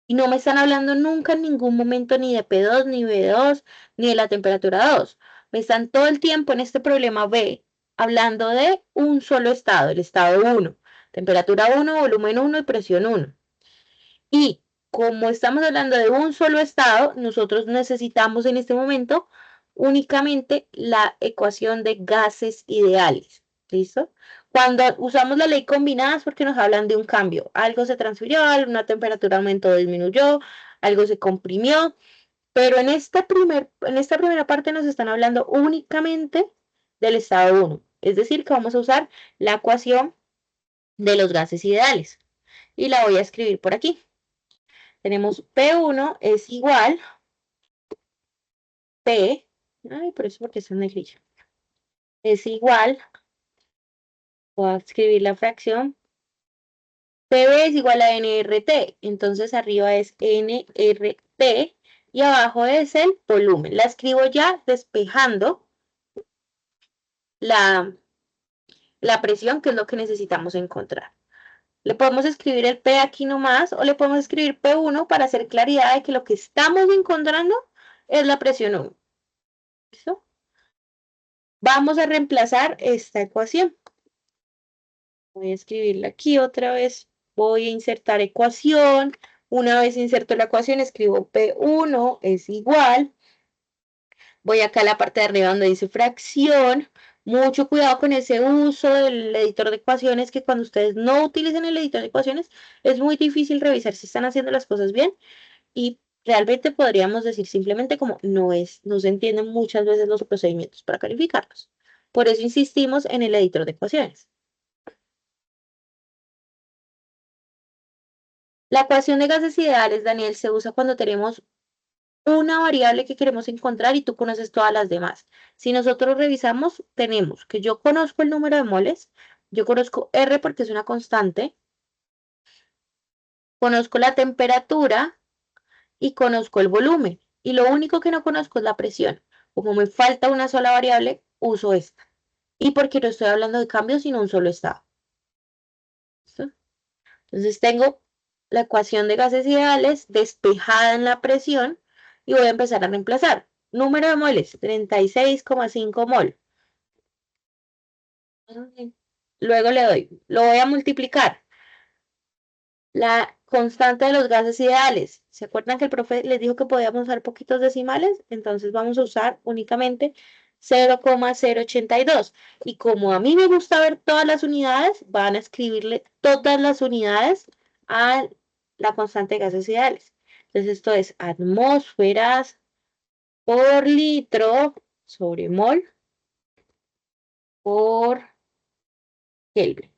Y no me están hablando nunca en ningún momento ni de P2, ni B2, ni de la temperatura 2. Me están todo el tiempo en este problema B hablando de un solo estado, el estado 1. Temperatura 1, volumen 1 y presión 1. Y como estamos hablando de un solo estado, nosotros necesitamos en este momento únicamente la ecuación de gases ideales. ¿Listo? Cuando usamos la ley combinada es porque nos hablan de un cambio. Algo se transfirió, una temperatura aumentó o disminuyó, algo se comprimió, pero en esta primera parte nos están hablando únicamente del estado 1. Es decir, que vamos a usar la ecuación de los gases ideales. Y la voy a escribir por aquí. Tenemos P1 es igual P, ay, por eso porque está en negrilla, es igual, voy a escribir la fracción, PB es igual a nRT, entonces arriba es nRT y abajo es el volumen. La escribo ya despejando la, la presión, que es lo que necesitamos encontrar. Le podemos escribir el P aquí nomás o le podemos escribir P1 para hacer claridad de que lo que estamos encontrando es la presión 1. ¿Listo? Vamos a reemplazar esta ecuación. Voy a escribirla aquí otra vez. Voy a insertar ecuación. Una vez inserto la ecuación, escribo P1 es igual. Voy acá a la parte de arriba donde dice fracción. Mucho cuidado con ese uso del editor de ecuaciones, que cuando ustedes no utilicen el editor de ecuaciones, es muy difícil revisar si están haciendo las cosas bien. Y realmente podríamos decir simplemente como no se entienden muchas veces los procedimientos para calificarlos. Por eso insistimos en el editor de ecuaciones. La ecuación de gases ideales, Daniel, se usa cuando tenemos una variable que queremos encontrar y tú conoces todas las demás. Si nosotros revisamos, tenemos que yo conozco el número de moles, yo conozco R porque es una constante, conozco la temperatura y conozco el volumen. Y lo único que no conozco es la presión. Como me falta una sola variable, uso esta. Y porque no estoy hablando de cambios, sino un solo estado. ¿Listo? Entonces tengo la ecuación de gases ideales despejada en la presión y voy a empezar a reemplazar. Número de moles, 36,5 mol. Luego le doy, lo voy a multiplicar. La constante de los gases ideales. ¿Se acuerdan que el profe les dijo que podíamos usar poquitos decimales? Entonces vamos a usar únicamente 0,082. Y como a mí me gusta ver todas las unidades, van a escribirle todas las unidades a la constante de gases ideales. Entonces esto es atmósferas por litro sobre mol por Kelvin.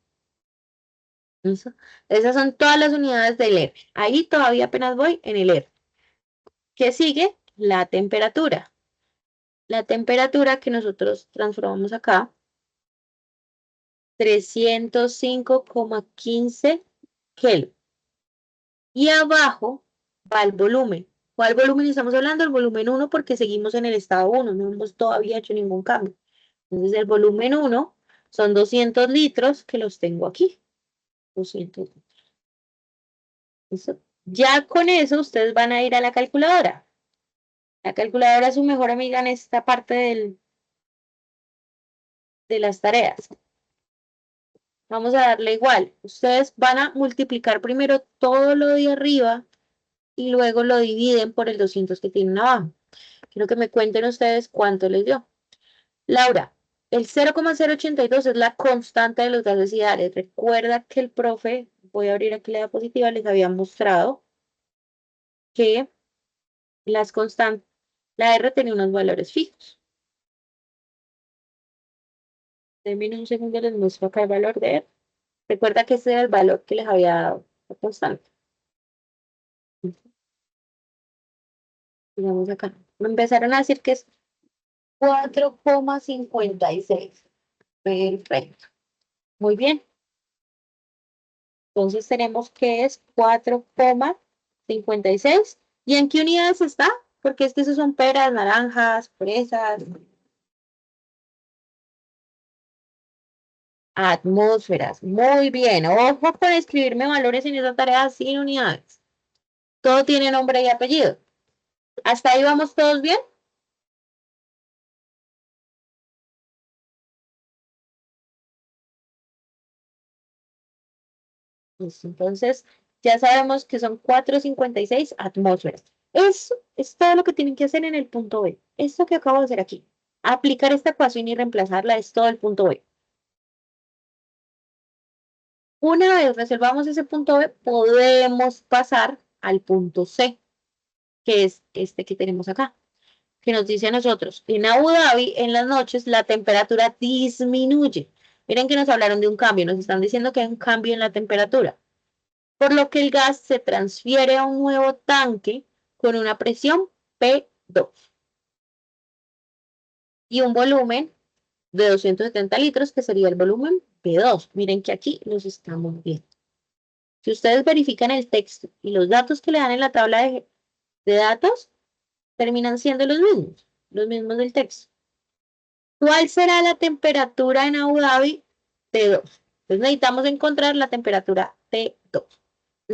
¿Listo? Esas son todas las unidades del R. Ahí todavía apenas voy en el R. ¿Qué sigue? La temperatura. La temperatura que nosotros transformamos acá, 305,15 Kelvin. Y abajo va el volumen. ¿Cuál volumen estamos hablando? El volumen 1 porque seguimos en el estado 1, no hemos todavía hecho ningún cambio. Entonces el volumen 1 son 200 litros que los tengo aquí. 200 litros. ¿Listo? Ya con eso ustedes van a ir a la calculadora. La calculadora es su mejor amiga en esta parte de las tareas. Vamos a darle igual. Ustedes van a multiplicar primero todo lo de arriba y luego lo dividen por el 200 que tienen abajo. Quiero que me cuenten ustedes cuánto les dio. Laura, el 0,082 es la constante de los gases ideales. Recuerda que el profe, voy a abrir aquí la diapositiva, les había mostrado que las constantes, la R tenía unos valores fijos. Denme un segundo, les muestro acá el valor de R. Recuerda que ese era el valor que les había dado la constante. Digamos acá. Me empezaron a decir que es 4,56. Perfecto. Muy bien. Entonces tenemos que es 4,56. ¿Y en qué unidades está? Porque es que esos son peras, naranjas, fresas. Atmósferas. Muy bien. Ojo con escribirme valores en esa tarea sin unidades. Todo tiene nombre y apellido. ¿Hasta ahí vamos todos bien? Listo. Entonces, Ya sabemos que son 456 atmósferas. Eso es todo lo que tienen que hacer en el punto B. Esto que acabo de hacer aquí. Aplicar esta ecuación y reemplazarla es todo el punto B. Una vez resolvamos ese punto B, podemos pasar al punto C, que es este que tenemos acá, que nos dice a nosotros, en Abu Dhabi, en las noches, la temperatura disminuye. Miren que nos hablaron de un cambio, nos están diciendo que hay un cambio en la temperatura, por lo que el gas se transfiere a un nuevo tanque con una presión P2 y un volumen de 270 litros, que sería el volumen P2. Miren que aquí los estamos viendo. Si ustedes verifican el texto y los datos que le dan en la tabla de datos, terminan siendo los mismos del texto. ¿Cuál será la temperatura en Abu Dhabi? T2. Entonces necesitamos encontrar la temperatura T2.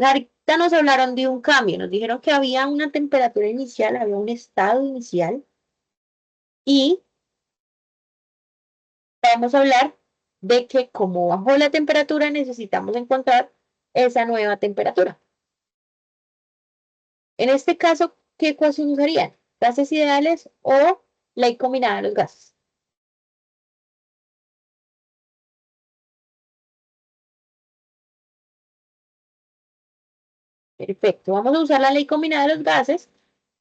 Ahorita nos hablaron de un cambio, nos dijeron que había una temperatura inicial, había un estado inicial, y vamos a hablar de que como bajó la temperatura necesitamos encontrar esa nueva temperatura. En este caso, ¿qué ecuación usarían? ¿Gases ideales o ley combinada de los gases? Perfecto, vamos a usar la ley combinada de los gases.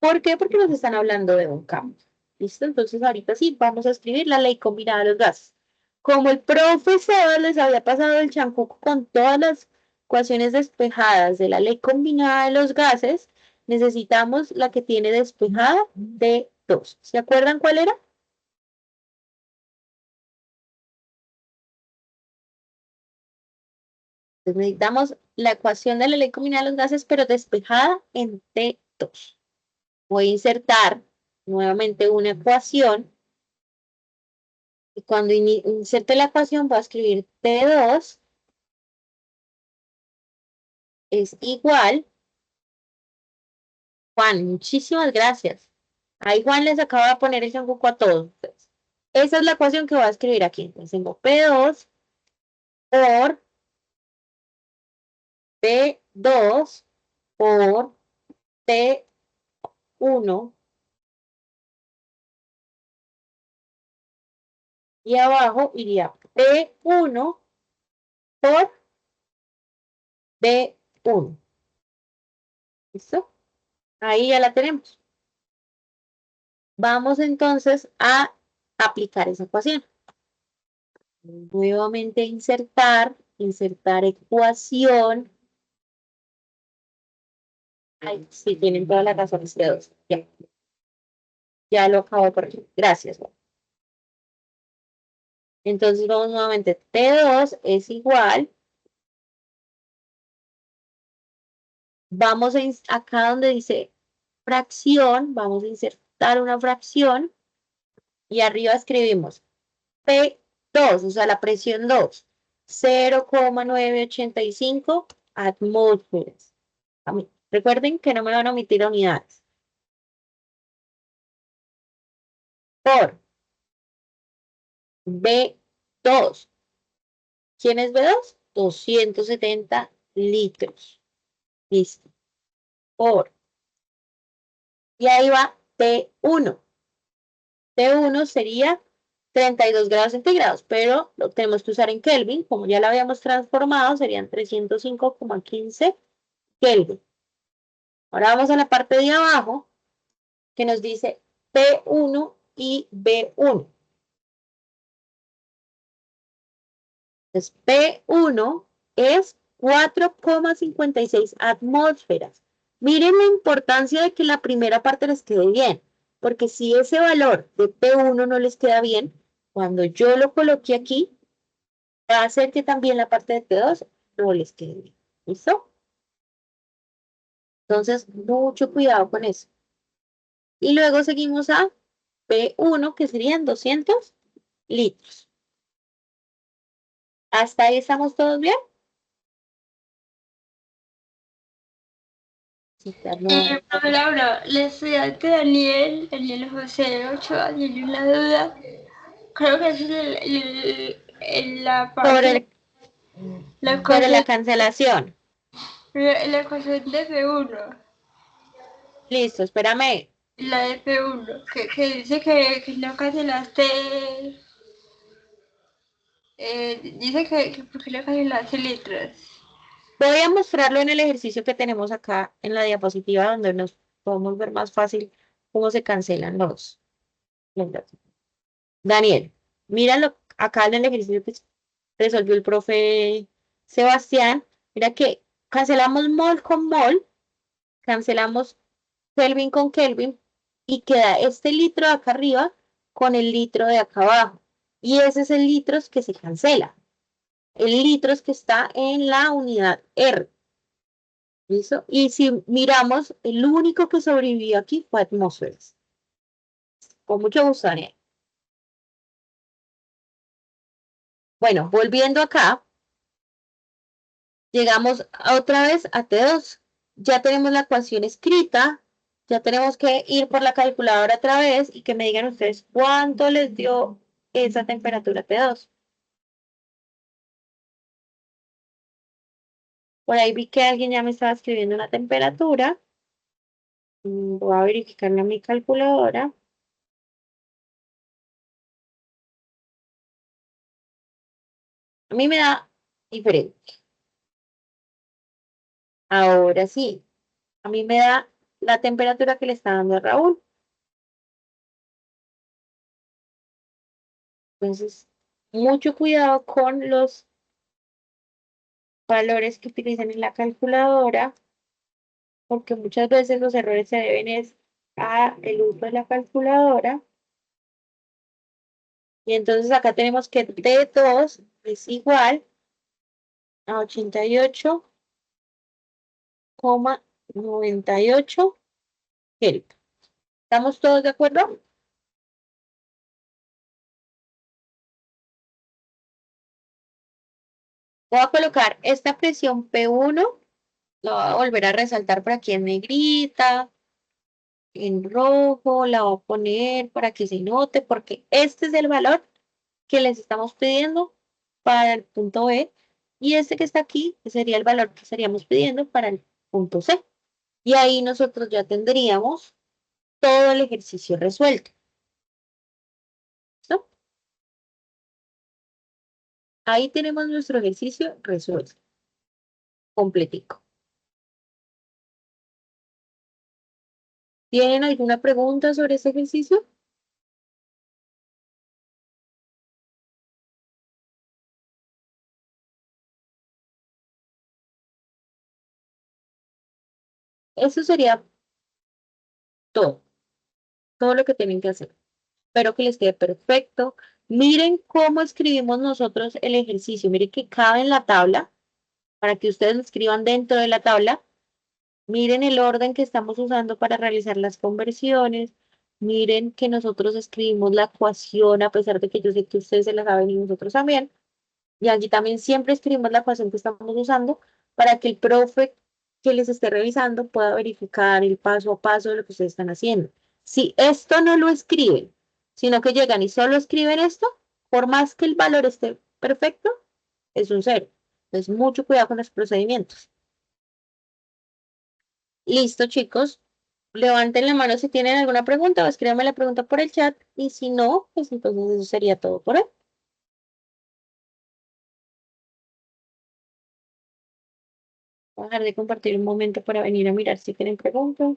¿Por qué? Porque nos están hablando de un cambio. ¿Listo? Entonces ahorita sí, vamos a escribir la ley combinada de los gases. Como el profesor les había pasado el chancuco con todas las ecuaciones despejadas de la ley combinada de los gases, necesitamos la que tiene despejada T2. ¿Se acuerdan cuál era? Entonces necesitamos la ecuación de la ley combinada de los gases, pero despejada en T2. Voy a insertar nuevamente una ecuación. Y cuando inserte la ecuación voy a escribir T2 es igual. Juan, muchísimas gracias. Ahí Juan les acaba de poner el chancuco a todos. Esa es la ecuación que voy a escribir aquí. Entonces tengo P2 por P2 por T1 y abajo iría P1 por B1. ¿Listo? Ahí ya la tenemos. Vamos entonces a aplicar esa ecuación. Nuevamente insertar ecuación. Ay, sí, tienen todas las razones de dos. Ya lo acabo por aquí. Gracias. Entonces vamos nuevamente. T2 es igual. Vamos a acá donde dice fracción, vamos a insertar una fracción y arriba escribimos P2, o sea, la presión 2, 0,985 atmósferas. Recuerden que no me van a omitir unidades. Por B2. ¿Quién es B2? 270 litros. Listo. Por. Y ahí va T1. T1 sería 32 grados centígrados, pero lo tenemos que usar en Kelvin. Como ya lo habíamos transformado, serían 305,15 Kelvin. Ahora vamos a la parte de abajo, que nos dice P1 y B1. Entonces, P1 es 4,56 atmósferas. Miren la importancia de que la primera parte les quede bien, porque si ese valor de P1 no les queda bien, cuando yo lo coloque aquí, va a hacer que también la parte de P2 no les quede bien. ¿Listo? Entonces, mucho cuidado con eso. Y luego seguimos a P1, que serían 200 litros. ¿Hasta ahí estamos todos bien? Sí, Laura, la estudiante Daniel José Ochoa tiene una duda. Creo que es la parte sobre la cancelación. La ecuación de F1. Listo, espérame. La de F1, que dice que no cancelaste. Dice que porque no cancelaste letras. Voy a mostrarlo en el ejercicio que tenemos acá en la diapositiva donde nos podemos ver más fácil cómo se cancelan los datos. Daniel, míralo acá en el ejercicio que resolvió el profe Sebastián. Mira que cancelamos mol con mol, cancelamos Kelvin con Kelvin y queda este litro de acá arriba con el litro de acá abajo. Y ese es el litros que se cancela. El litros que está en la unidad R. ¿Listo? Y si miramos, el único que sobrevivió aquí fue atmósferas. Con mucho gusto, Daniel. Bueno, volviendo acá, llegamos otra vez a T2. Ya tenemos la ecuación escrita, ya tenemos que ir por la calculadora otra vez y que me digan ustedes cuánto les dio esa temperatura T2. Por ahí vi que alguien ya me estaba escribiendo una temperatura. Voy a verificarla en mi calculadora. A mí me da diferente. Ahora sí, a mí me da la temperatura que le está dando a Raúl. Entonces, mucho cuidado con los valores que utilizan en la calculadora, porque muchas veces los errores se deben a el uso de la calculadora. Y entonces acá tenemos que T2 es igual a 88,98 Kelvin. ¿Estamos todos de acuerdo? Voy a colocar esta presión P1, la voy a volver a resaltar por aquí en negrita, en rojo, la voy a poner para que se note, porque este es el valor que les estamos pidiendo para el punto B, y este que está aquí sería el valor que estaríamos pidiendo para el punto C. Y ahí nosotros ya tendríamos todo el ejercicio resuelto. ¿Listo? Ahí tenemos nuestro ejercicio resuelto, completico. ¿Tienen alguna pregunta sobre este ejercicio? Eso sería todo, todo lo que tienen que hacer. Espero que les quede perfecto. Miren cómo escribimos nosotros el ejercicio. Miren que cabe en la tabla, para que ustedes lo escriban dentro de la tabla. Miren el orden que estamos usando para realizar las conversiones. Miren que nosotros escribimos la ecuación, a pesar de que yo sé que ustedes se la saben y nosotros también. Y aquí también siempre escribimos la ecuación que estamos usando para que el profe que les esté revisando pueda verificar el paso a paso de lo que ustedes están haciendo. Si esto no lo escriben, sino que llegan y solo escriben esto, por más que el valor esté perfecto, es un cero. Entonces, mucho cuidado con los procedimientos. Listo, chicos. Levanten la mano si tienen alguna pregunta o escríbanme la pregunta por el chat. Y si no, pues entonces eso sería todo por hoy. Voy a dejar de compartir un momento para venir a mirar si tienen preguntas.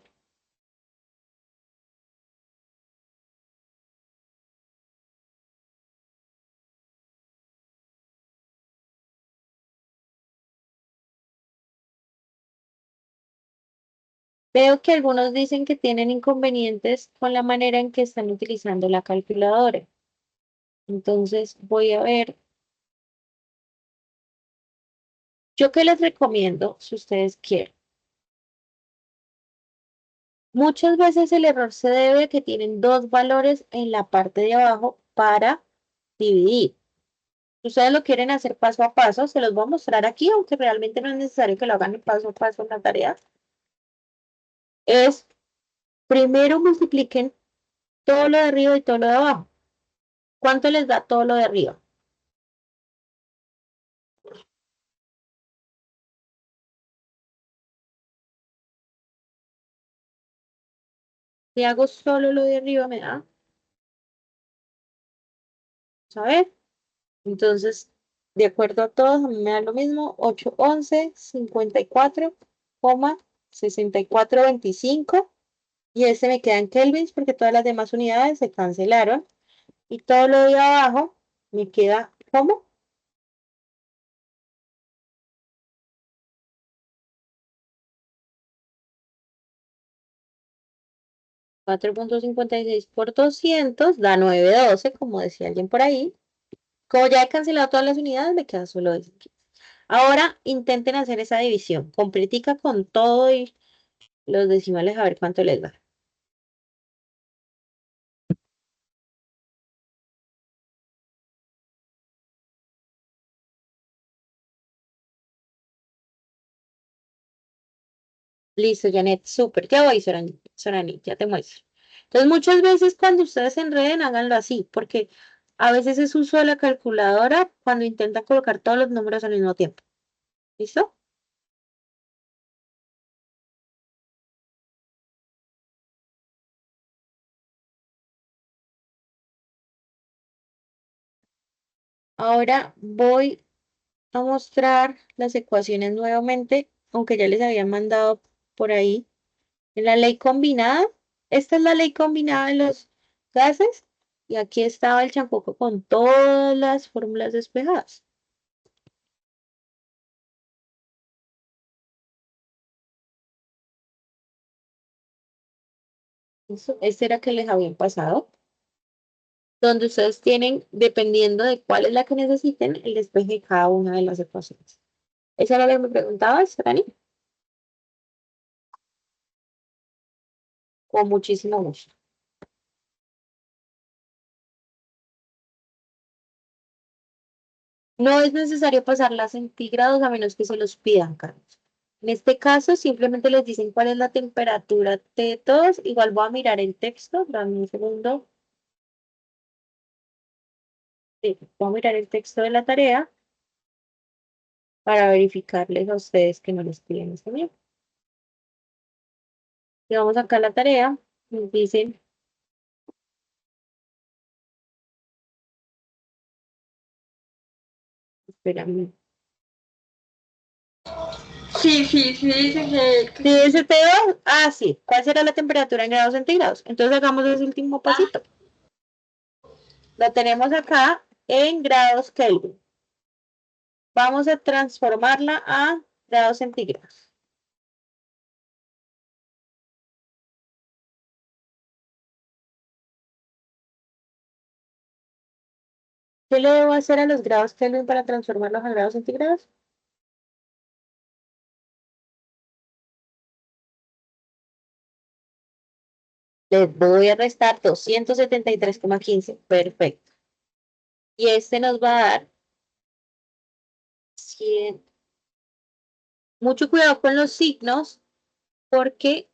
Veo que algunos dicen que tienen inconvenientes con la manera en que están utilizando la calculadora. Entonces voy a ver. ¿Yo qué les recomiendo si ustedes quieren? Muchas veces el error se debe a que tienen dos valores en la parte de abajo para dividir. Si ustedes lo quieren hacer paso a paso, se los voy a mostrar aquí, aunque realmente no es necesario que lo hagan paso a paso en la tarea. Es, primero multipliquen todo lo de arriba y todo lo de abajo. ¿Cuánto les da todo lo de arriba? Si hago solo lo de arriba, me da. Vamos a ver. Entonces, de acuerdo a todos, a mí me da lo mismo. 811,54,6425. Y ese me queda en kelvins porque todas las demás unidades se cancelaron. Y todo lo de abajo me queda como 4,56 por 200 da 912, como decía alguien por ahí. Como ya he cancelado todas las unidades, me queda solo eso. Ahora intenten hacer esa división. Completica con todo y los decimales a ver cuánto les da. Listo, Janet, súper. Ya voy, Sorani, ya te muestro. Entonces, muchas veces cuando ustedes se enreden, háganlo así, porque a veces es uso de la calculadora cuando intentan colocar todos los números al mismo tiempo. ¿Listo? Ahora voy a mostrar las ecuaciones nuevamente, aunque ya les había mandado por ahí. En la ley combinada, esta es la ley combinada de los gases, y aquí estaba el champoco con todas las fórmulas despejadas. Este era que les habían pasado, donde ustedes tienen, dependiendo de cuál es la que necesiten, el despeje de cada una de las ecuaciones. ¿Esa era la que me preguntabas, Rani? Con muchísimo gusto. No es necesario pasarla a centígrados a menos que se los pidan, Carlos. En este caso, simplemente les dicen cuál es la temperatura de todos. Igual voy a mirar el texto, dame un segundo. Sí, voy a mirar el texto de la tarea para verificarles a ustedes que no les piden este bien. Y vamos acá a la tarea, nos dicen, espérame. Sí, sí, sí, dice que... Si ese TO, sí, ¿cuál será la temperatura en grados centígrados? Entonces hagamos ese último pasito. Lo tenemos acá en grados Kelvin. Vamos a transformarla a grados centígrados. ¿Qué le debo hacer a los grados Kelvin para transformarlos a grados centígrados? Les voy a restar 273,15. Perfecto. Y este nos va a dar 100. Mucho cuidado con los signos, porque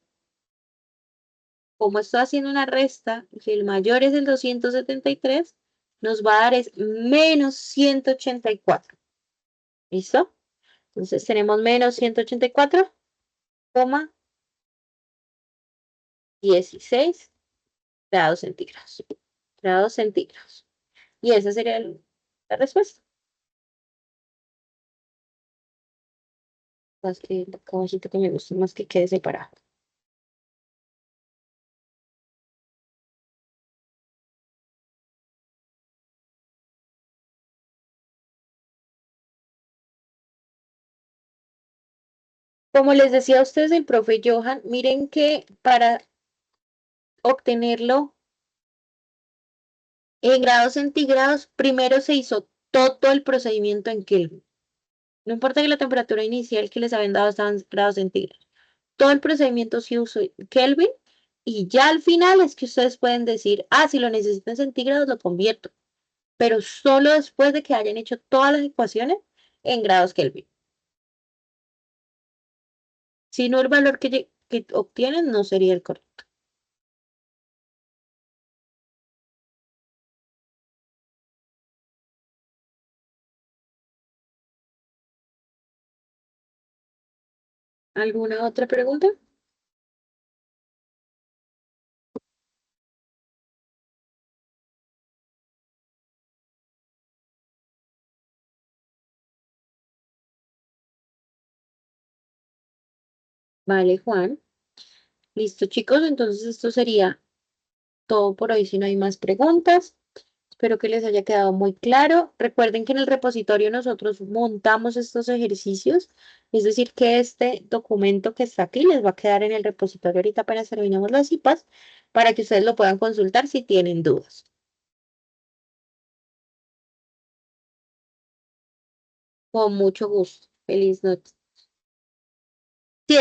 como estoy haciendo una resta, que el mayor es el 273, nos va a dar es menos 184. ¿Listo? Entonces tenemos menos 184,16 grados centígrados. Grados centígrados. Y esa sería la respuesta. Más que el caballito que me gusta, más que quede separado. Como les decía a ustedes, el profe Johan, miren que para obtenerlo en grados centígrados, primero se hizo todo el procedimiento en Kelvin. No importa que la temperatura inicial que les habían dado estaba en grados centígrados. Todo el procedimiento se usó en Kelvin, y ya al final es que ustedes pueden decir, si lo necesito en centígrados, lo convierto. Pero solo después de que hayan hecho todas las ecuaciones en grados Kelvin. Si no, el valor que obtienen no sería el correcto. ¿Alguna otra pregunta? Vale, Juan. Listo, chicos. Entonces esto sería todo por hoy si no hay más preguntas. Espero que les haya quedado muy claro. Recuerden que en el repositorio nosotros montamos estos ejercicios, es decir, que este documento que está aquí les va a quedar en el repositorio ahorita apenas terminemos las IPAs para que ustedes lo puedan consultar si tienen dudas. Con mucho gusto. Feliz noche. Sí,